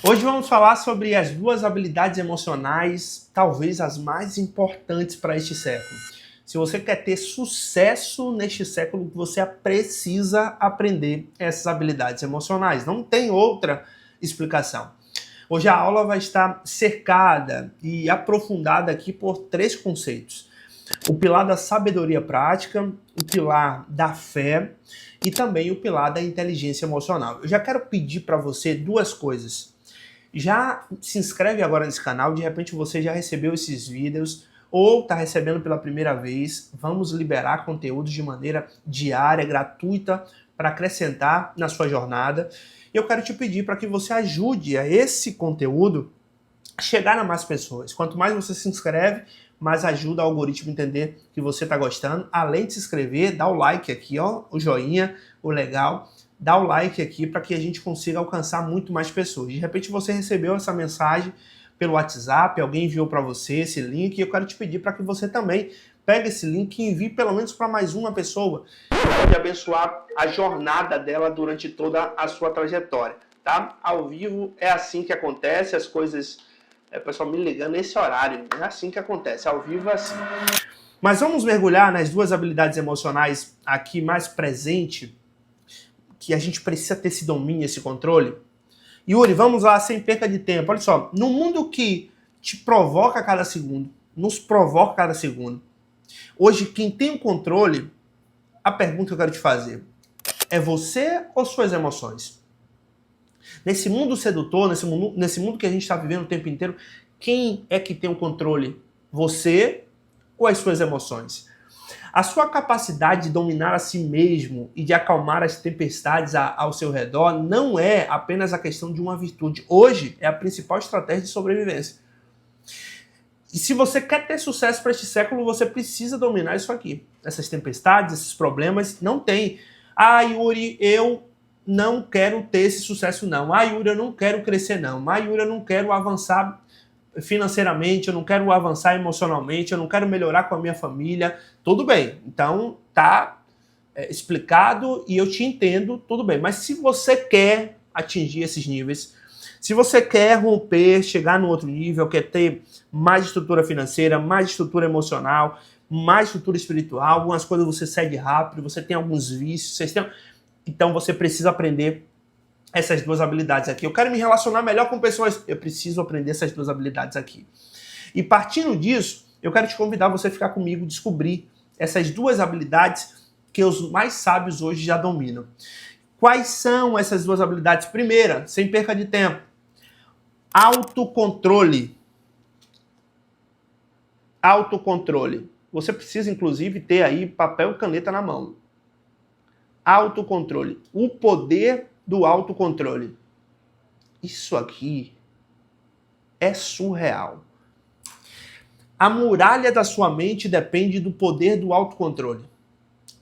Hoje vamos falar sobre as duas habilidades emocionais, talvez as mais importantes para este século. Se você quer ter sucesso neste século, você precisa aprender essas habilidades emocionais. Não tem outra explicação. Hoje a aula vai estar cercada e aprofundada aqui por três conceitos. O pilar da sabedoria prática, o pilar da fé e também o pilar da inteligência emocional. Eu já quero pedir para você duas coisas. Já se inscreve agora nesse canal, de repente você já recebeu esses vídeos ou está recebendo pela primeira vez. Vamos liberar conteúdos de maneira diária, gratuita, para acrescentar na sua jornada. E eu quero te pedir para que você ajude a esse conteúdo chegar a mais pessoas. Quanto mais você se inscreve, mais ajuda o algoritmo a entender que você está gostando. Além de se inscrever, dá o like aqui, ó, o joinha, o legal. Dá o like aqui para que a gente consiga alcançar muito mais pessoas. De repente você recebeu essa mensagem pelo WhatsApp, alguém enviou para você esse link, e eu quero te pedir para que você também pegue esse link e envie pelo menos para mais uma pessoa, que pode abençoar a jornada dela durante toda a sua trajetória, tá? Ao vivo é assim que acontece, as coisas... o pessoal me ligando nesse horário, é assim que acontece, ao vivo é assim. Mas vamos mergulhar nas duas habilidades emocionais aqui mais presente, que a gente precisa ter esse domínio, esse controle. Yuri, vamos lá, sem perca de tempo. Olha só, no mundo que te provoca a cada segundo, nos provoca a cada segundo, hoje quem tem o controle, a pergunta que eu quero te fazer, é você ou suas emoções? Nesse mundo sedutor, nesse mundo que a gente está vivendo o tempo inteiro, quem é que tem o controle? Você ou as suas emoções? A sua capacidade de dominar a si mesmo e de acalmar as tempestades ao seu redor não é apenas a questão de uma virtude. Hoje é a principal estratégia de sobrevivência. E se você quer ter sucesso para este século, você precisa dominar isso aqui. Essas tempestades, esses problemas, não tem. Ah, Yuri, eu não quero ter esse sucesso não. Ah, Yuri, eu não quero crescer não. Ah, Yuri, eu não quero avançar financeiramente, eu não quero avançar emocionalmente, eu não quero melhorar com a minha família. Tudo bem, então tá explicado e eu te entendo, tudo bem. Mas se você quer atingir esses níveis, se você quer romper, chegar no outro nível, quer ter mais estrutura financeira, mais estrutura emocional, mais estrutura espiritual, algumas coisas você cede rápido, você tem alguns vícios, então você precisa aprender essas duas habilidades aqui. Eu quero me relacionar melhor com pessoas, eu preciso aprender essas duas habilidades aqui. E partindo disso, eu quero te convidar você a ficar comigo, descobrir essas duas habilidades que os mais sábios hoje já dominam. Quais são essas duas habilidades? Primeira, sem perca de tempo, autocontrole. Autocontrole. Você precisa, inclusive, ter aí papel e caneta na mão. Autocontrole. O poder do autocontrole. Isso aqui é surreal. A muralha da sua mente depende do poder do autocontrole.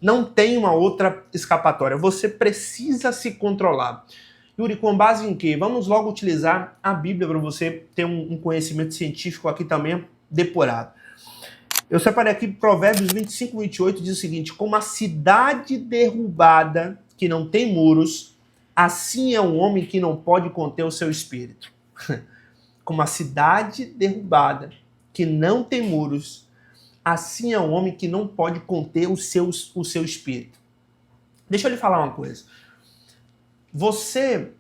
Não tem uma outra escapatória. Você precisa se controlar. Yuri, com base em quê? Vamos logo utilizar a Bíblia para você ter um conhecimento científico aqui também depurado. Eu separei aqui Provérbios 25, 28, diz o seguinte: como a cidade derrubada, que não tem muros, assim é um homem que não pode conter o seu espírito. Como a cidade derrubada, que não tem muros, assim é um homem que não pode conter o seu espírito. Deixa eu lhe falar uma coisa. Você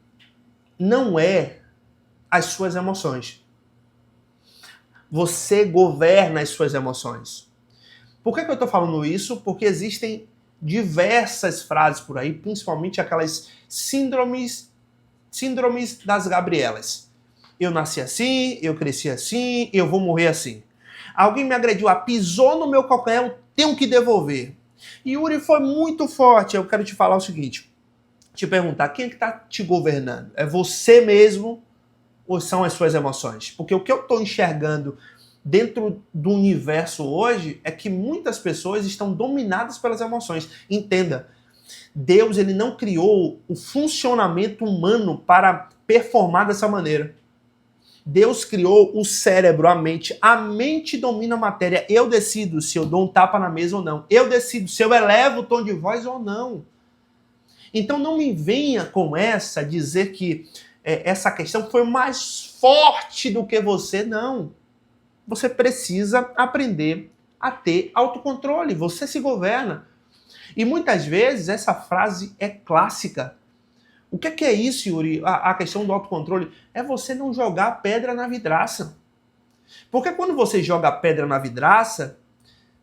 não é as suas emoções. Você governa as suas emoções. Por que eu estou falando isso? Porque existem diversas frases por aí, principalmente aquelas síndromes das Gabrielas. Eu nasci assim, eu cresci assim, eu vou morrer assim. Alguém me agrediu, pisou no meu calcanhar, eu tenho que devolver. Yuri, foi muito forte. Eu quero te falar o seguinte, te perguntar, quem é que está te governando? É você mesmo ou são as suas emoções? Porque o que eu estou enxergando dentro do universo hoje é que muitas pessoas estão dominadas pelas emoções. Entenda, Deus ele não criou o funcionamento humano para performar dessa maneira. Deus criou o cérebro, a mente. A mente domina a matéria. Eu decido se eu dou um tapa na mesa ou não. Eu decido se eu elevo o tom de voz ou não. Então não me venha com essa dizer que essa questão foi mais forte do que você. Não. Você precisa aprender a ter autocontrole. Você se governa. E muitas vezes essa frase é clássica. O que é isso, Yuri? A questão do autocontrole é você não jogar pedra na vidraça. Porque quando você joga pedra na vidraça,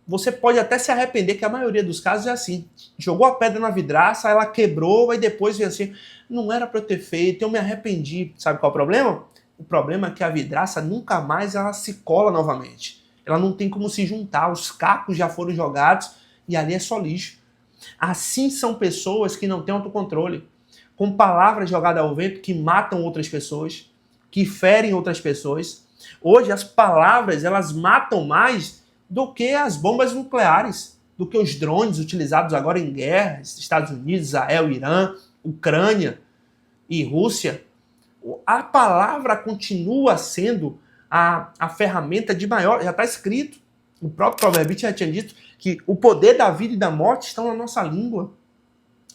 você pode até se arrepender, que a maioria dos casos é assim. Jogou a pedra na vidraça, ela quebrou, e depois vem assim, não era para eu ter feito, eu me arrependi. Sabe qual é o problema? O problema é que a vidraça nunca mais ela se cola novamente. Ela não tem como se juntar, os cacos já foram jogados e ali é só lixo. Assim são pessoas que não têm autocontrole, com palavras jogadas ao vento que matam outras pessoas, que ferem outras pessoas. Hoje as palavras elas matam mais do que as bombas nucleares, do que os drones utilizados agora em guerras, Estados Unidos, Israel, Irã, Ucrânia e Rússia. A palavra continua sendo a ferramenta de maior, já está escrito, o próprio Provérbios já tinha dito que o poder da vida e da morte estão na nossa língua.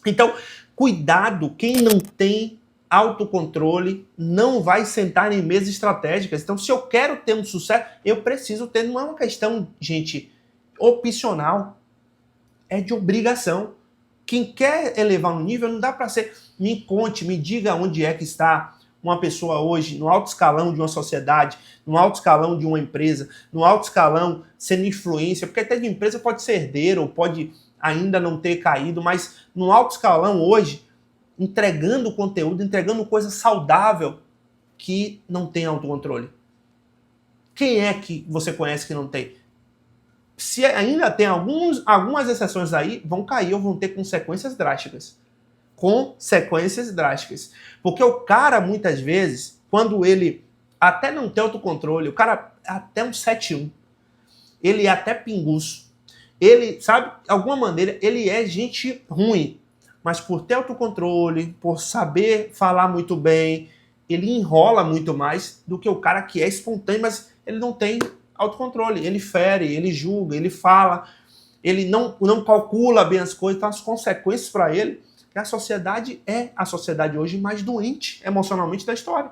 Então, cuidado, quem não tem autocontrole não vai sentar em mesas estratégicas. Então, se eu quero ter um sucesso, eu preciso ter, não é uma questão, gente, opcional, é de obrigação. Quem quer elevar no nível, não dá para ser, me conte, me diga onde é que está uma pessoa hoje no alto escalão de uma sociedade, no alto escalão de uma empresa, no alto escalão sendo influência, porque até de empresa pode ser herdeiro, ou pode ainda não ter caído, mas no alto escalão hoje, entregando conteúdo, entregando coisa saudável, que não tem autocontrole. Quem é que você conhece que não tem? Se ainda tem algumas exceções aí, vão cair ou vão ter consequências drásticas. Consequências drásticas. Porque o cara, muitas vezes, quando ele até não tem autocontrole, o cara até um 7-1, ele é até pinguço, ele, sabe, de alguma maneira, ele é gente ruim, mas por ter autocontrole, por saber falar muito bem, ele enrola muito mais do que o cara que é espontâneo, mas ele não tem autocontrole, ele fere, ele julga, ele fala, ele não calcula bem as coisas, então as consequências para ele, que a sociedade é a sociedade hoje mais doente emocionalmente da história.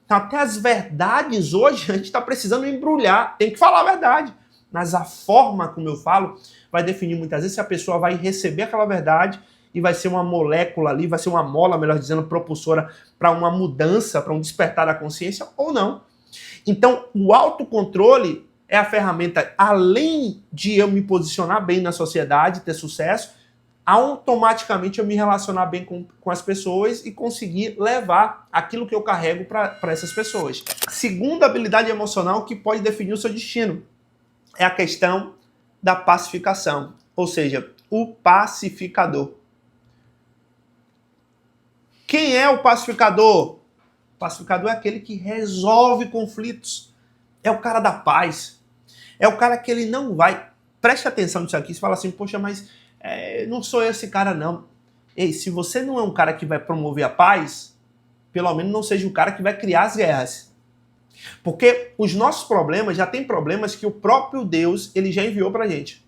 Então até as verdades hoje a gente está precisando embrulhar, tem que falar a verdade, mas a forma como eu falo vai definir muitas vezes se a pessoa vai receber aquela verdade e vai ser uma molécula ali, vai ser uma mola, melhor dizendo, propulsora para uma mudança, para um despertar da consciência ou não. Então, o autocontrole é a ferramenta, além de eu me posicionar bem na sociedade, ter sucesso, automaticamente eu me relacionar bem com as pessoas e conseguir levar aquilo que eu carrego para essas pessoas. Segunda habilidade emocional que pode definir o seu destino é a questão da pacificação, ou seja, o pacificador. Quem é o pacificador? O pacificador é aquele que resolve conflitos. É o cara da paz. É o cara que ele não vai... Preste atenção nisso aqui. Você fala assim, poxa, mas não sou esse cara não. Ei, se você não é um cara que vai promover a paz, pelo menos não seja o cara que vai criar as guerras. Porque os nossos problemas já tem problemas que o próprio Deus ele já enviou pra gente.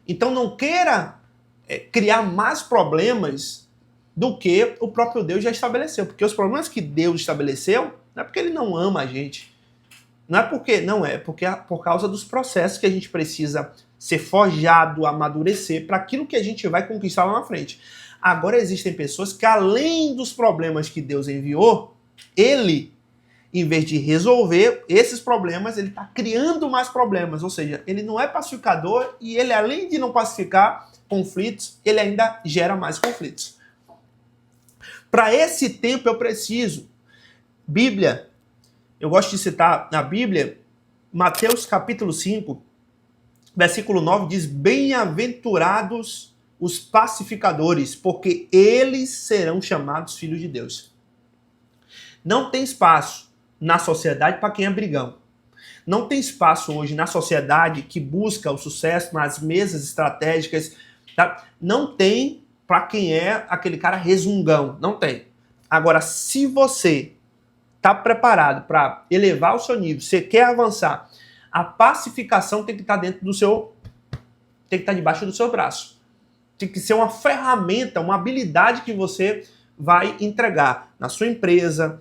Então não queira criar mais problemas do que o próprio Deus já estabeleceu. Porque os problemas que Deus estabeleceu não é porque ele não ama a gente. Não é porque é por causa dos processos que a gente precisa ser forjado, amadurecer para aquilo que a gente vai conquistar lá na frente. Agora existem pessoas que além dos problemas que Deus enviou, ele, em vez de resolver esses problemas, ele está criando mais problemas. Ou seja, ele não é pacificador e ele, além de não pacificar conflitos, ele ainda gera mais conflitos. Para esse tempo eu preciso. Bíblia, eu gosto de citar na Bíblia, Mateus capítulo 5, versículo 9 diz, bem-aventurados os pacificadores, porque eles serão chamados filhos de Deus. Não tem espaço na sociedade para quem é brigão. Não tem espaço hoje na sociedade que busca o sucesso nas mesas estratégicas. Tá? Não tem para quem é aquele cara resungão. Não tem. Agora, se você está preparado para elevar o seu nível, você quer avançar, a pacificação tem que estar dentro do seu... tem que estar debaixo do seu braço. Tem que ser uma ferramenta, uma habilidade que você vai entregar na sua empresa,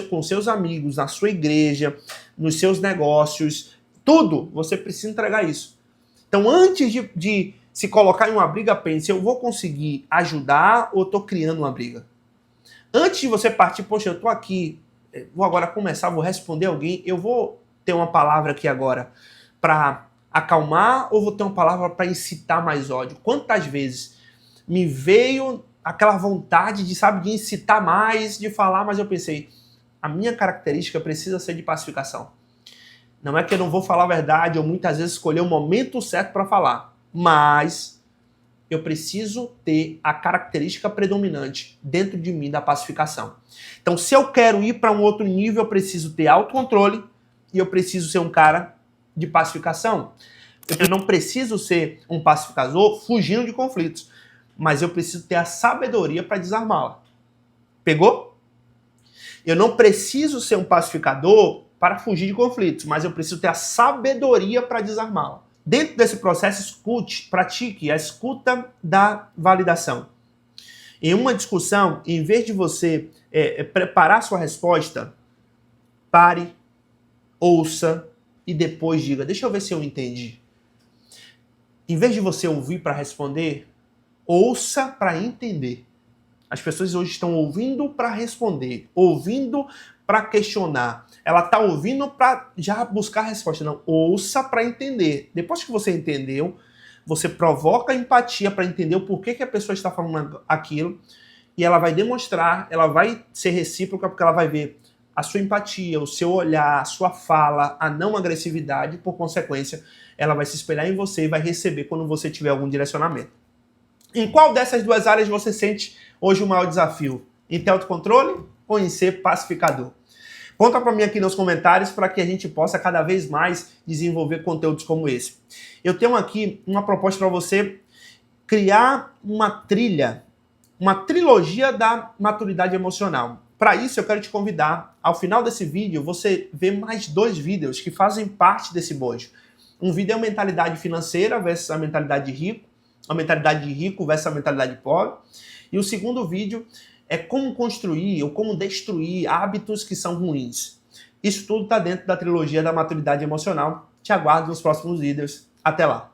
com seus amigos, na sua igreja, nos seus negócios, tudo, você precisa entregar isso. Então, antes de se colocar em uma briga, pense, eu vou conseguir ajudar ou estou criando uma briga? Antes de você partir, poxa, eu estou aqui, vou agora começar, vou responder alguém, eu vou ter uma palavra aqui agora para acalmar ou vou ter uma palavra para incitar mais ódio? Quantas vezes me veio aquela vontade de, sabe, de incitar mais, de falar, mas eu pensei, a minha característica precisa ser de pacificação. Não é que eu não vou falar a verdade ou muitas vezes escolher o momento certo para falar, mas eu preciso ter a característica predominante dentro de mim da pacificação. Então, se eu quero ir para um outro nível, eu preciso ter autocontrole e eu preciso ser um cara de pacificação. Eu não preciso ser um pacificador fugindo de conflitos, mas eu preciso ter a sabedoria para desarmá-la. Pegou? Eu não preciso ser um pacificador para fugir de conflitos, mas eu preciso ter a sabedoria para desarmá-la. Dentro desse processo, escute, pratique a escuta da validação. Em uma discussão, em vez de você preparar sua resposta, pare, ouça e depois diga, deixa eu ver se eu entendi. Em vez de você ouvir para responder, ouça para entender. As pessoas hoje estão ouvindo para responder, ouvindo para questionar. Ela está ouvindo para já buscar a resposta. Não, ouça para entender. Depois que você entendeu, você provoca empatia para entender o porquê que a pessoa está falando aquilo e ela vai demonstrar, ela vai ser recíproca porque ela vai ver a sua empatia, o seu olhar, a sua fala, a não agressividade, por consequência, ela vai se espelhar em você e vai receber quando você tiver algum direcionamento. Em qual dessas duas áreas você sente hoje o maior desafio? Em ter autocontrole ou em ser pacificador? Conta para mim aqui nos comentários para que a gente possa cada vez mais desenvolver conteúdos como esse. Eu tenho aqui uma proposta para você criar uma trilha, uma trilogia da maturidade emocional. Para isso, eu quero te convidar, ao final desse vídeo, você ver mais 2 vídeos que fazem parte desse bojo. Um vídeo é a mentalidade financeira versus a mentalidade de rico, a mentalidade de rico versus a mentalidade de pobre. E o segundo vídeo é como construir ou como destruir hábitos que são ruins. Isso tudo está dentro da trilogia da maturidade emocional. Te aguardo nos próximos vídeos. Até lá!